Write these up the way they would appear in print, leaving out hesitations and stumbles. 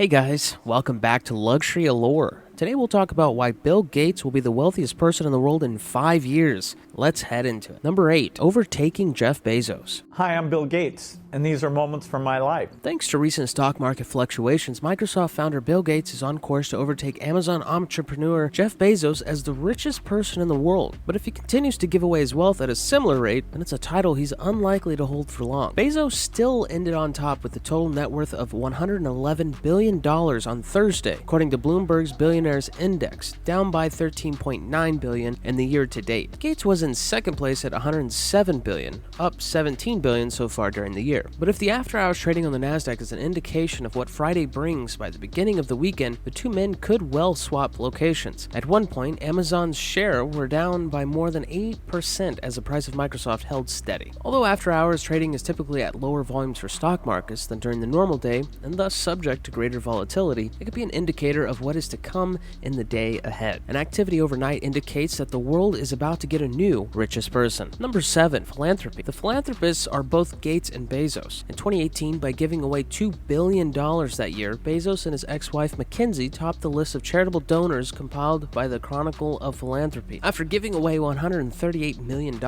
Hey guys, welcome back to Luxury Allure. Today we'll talk about why Bill Gates will be the wealthiest person in the world in 5 years. Let's head into it. Number 8, overtaking Jeff Bezos. Hi, I'm Bill Gates, and these are moments from my life. Thanks to recent stock market fluctuations, Microsoft founder Bill Gates is on course to overtake Amazon entrepreneur Jeff Bezos as the richest person in the world. But if he continues to give away his wealth at a similar rate, then it's a title he's unlikely to hold for long. Bezos still ended on top with a total net worth of $111 billion on Thursday, according to Bloomberg's Billionaires Index, down by $13.9 billion in the year to date. Gates was in second place at $107 billion, up $17 billion so far during the year. But if the after-hours trading on the Nasdaq is an indication of what Friday brings by the beginning of the weekend, the two men could well swap locations. At one point, Amazon's share were down by more than 8% as the price of Microsoft held steady. Although after-hours trading is typically at lower volumes for stock markets than during the normal day, and thus subject to greater volatility, it could be an indicator of what is to come in the day ahead. An activity overnight indicates that the world is about to get a new richest person. Number 7, philanthropy. The philanthropists are both Gates and Bezos. In 2018, by giving away $2 billion that year, Bezos and his ex-wife Mackenzie topped the list of charitable donors compiled by the Chronicle of Philanthropy. After giving away $138 million,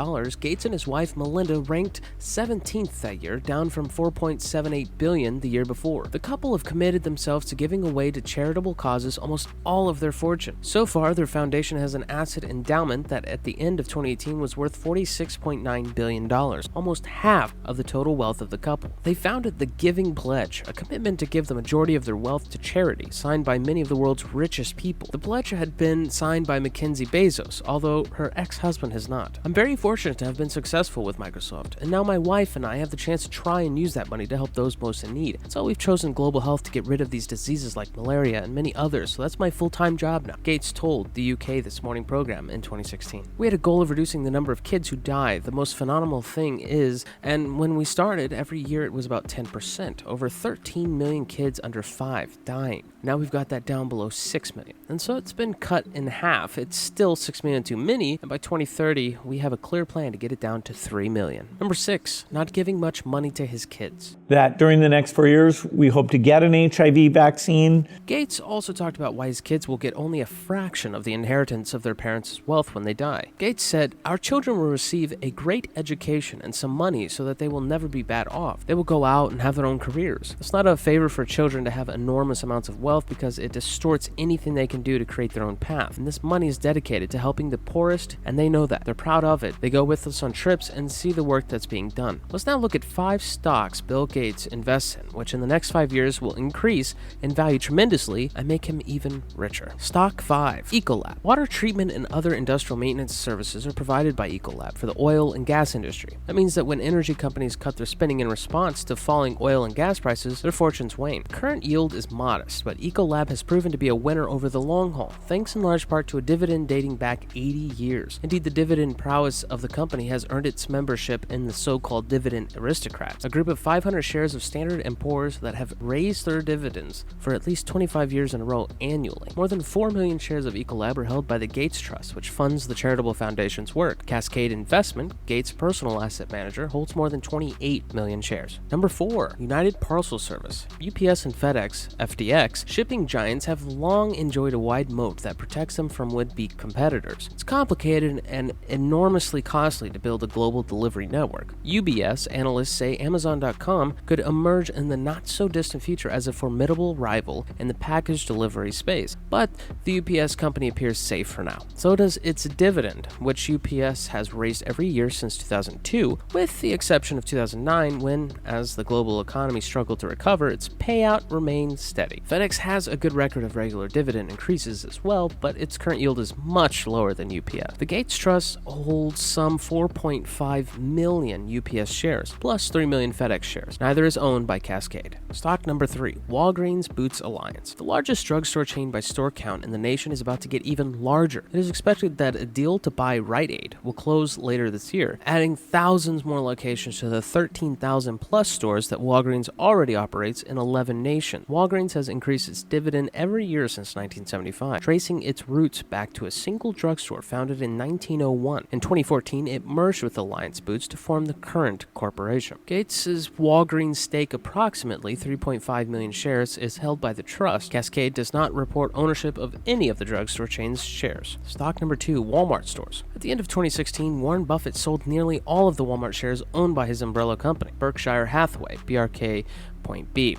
Gates and his wife Melinda ranked 17th that year, down from $4.78 billion the year before. The couple have committed themselves to giving away to charitable causes almost all of their fortune. So far, their foundation has an asset endowment that at the end of 2018 was worth $46.9 billion, almost half of the total wealth of the couple. They founded the Giving Pledge, a commitment to give the majority of their wealth to charity, signed by many of the world's richest people. The pledge had been signed by Mackenzie Bezos, although her ex-husband has not. I'm very fortunate to have been successful with Microsoft, and now my wife and I have the chance to try and use that money to help those most in need. So we've chosen global health to get rid of these diseases like malaria and many others, so that's my full-time job now, Gates told the UK This Morning program in 2016. We had a goal of reducing the number of kids who die. The most phenomenal thing is, and when we started, every year it was about 10%, over 13 million kids under 5 dying. Now we've got that down below 6 million. And so it's been cut in half. It's still 6 million too many, and by 2030, we have a clear plan to get it down to 3 million. Number 6, not giving much money to his kids. That during the next 4 years, we hope to get an HIV vaccine. Gates also talked about why his kids will get only a fraction of the inheritance of their parents' wealth when they die. Gates said, "Our children will receive a great education and some money so that they will never be bad off. They will go out and have their own careers. It's not a favor for children to have enormous amounts of wealth because it distorts anything they can do to create their own path. And this money is dedicated to helping the poorest, and they know that. They're proud of it. They go with us on trips and see the work that's being done." Let's now look at 5 stocks Bill Gates invests in, which in the next 5 years will increase in value tremendously and make him even richer. Stock 5, Ecolab. Water treatment and other industrial maintenance services are provided by Ecolab for the oil and gas industry. That means that when energy companies cut their spending in response to falling oil and gas prices, their fortunes wane. Current yield is modest, but Ecolab has proven to be a winner over the long haul, thanks in large part to a dividend dating back 80 years. Indeed, the dividend prowess of the company has earned its membership in the so-called Dividend Aristocrats, a group of 500 shares of Standard & Poor's that have raised their dividends for at least 25 years in a row annually. More than 4 million shares of Ecolab are held by the Gates Trust, which funds the charitable foundation's work. Cascade Investment, Gates' personal asset manager, holds more than 28 million shares. Number 4, United Parcel Service. UPS and FedEx, FDX, shipping giants have long enjoyed a wide moat that protects them from would-be competitors. It's complicated and enormously costly to build a global delivery network. UBS analysts say Amazon.com could emerge in the not-so-distant future as a formidable rival in the package delivery space. But the UPS company appears safe for now. So does its dividend, which UPS has raised every year since 2002, with the exception of 2009 when, as the global economy struggled to recover, its payout remained steady. FedEx has a good record of regular dividend increases as well, but its current yield is much lower than UPS. The Gates Trust holds some 4.5 million UPS shares, plus 3 million FedEx shares. Neither is owned by Cascade. Stock number 3, Walgreens Boots Alliance. The largest drugstore chain by store count in the nation is about to get even larger. It is expected that a deal to buy Rite Aid will close later this year, adding thousands more locations to the 13,000 plus stores that Walgreens already operates in 11 nations. Walgreens has increased raised its dividend every year since 1975, tracing its roots back to a single drugstore founded in 1901. In 2014, it merged with Alliance Boots to form the current corporation. Gates' Walgreens stake, approximately 3.5 million shares, is held by the trust. Cascade does not report ownership of any of the drugstore chain's shares. Stock number 2, Walmart stores. At the end of 2016, Warren Buffett sold nearly all of the Walmart shares owned by his umbrella company, Berkshire Hathaway, BRK.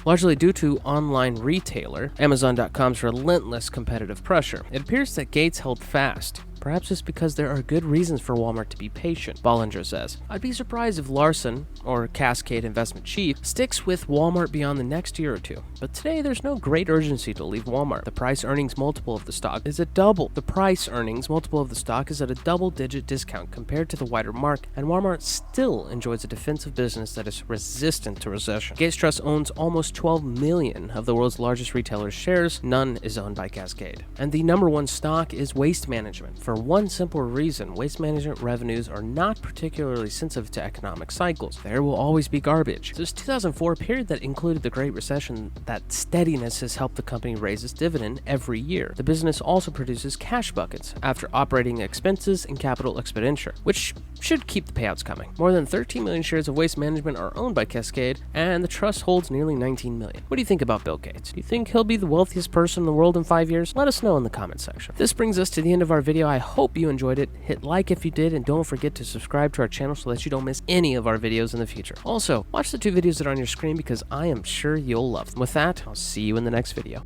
Largely due to online retailer Amazon.com's relentless competitive pressure. It appears that Gates held fast. Perhaps it's because there are good reasons for Walmart to be patient, Bollinger says. I'd be surprised if Larson, or Cascade investment chief, sticks with Walmart beyond the next year or two. But today, there's no great urgency to leave Walmart. The price-earnings multiple of the stock is at double. The price-earnings multiple of the stock is at a double-digit discount compared to the wider market, and Walmart still enjoys a defensive business that is resistant to recession. Gates Trust owns almost 12 million of the world's largest retailers' shares. None is owned by Cascade. And the number one stock is Waste Management. For one simple reason, waste management revenues are not particularly sensitive to economic cycles. There will always be garbage. Since 2004, period that included the Great Recession, that steadiness has helped the company raise its dividend every year. The business also produces cash buckets after operating expenses and capital expenditure, which should keep the payouts coming. More than 13 million shares of Waste Management are owned by Cascade, and the trust holds nearly 19 million. What do you think about Bill Gates? Do you think he'll be the wealthiest person in the world in 5 years? Let us know in the comment section. This brings us to the end of our video. I hope you enjoyed it. Hit like if you did, and don't forget to subscribe to our channel so that you don't miss any of our videos in the future. Also, watch the 2 videos that are on your screen because I am sure you'll love them. With that, I'll see you in the next video.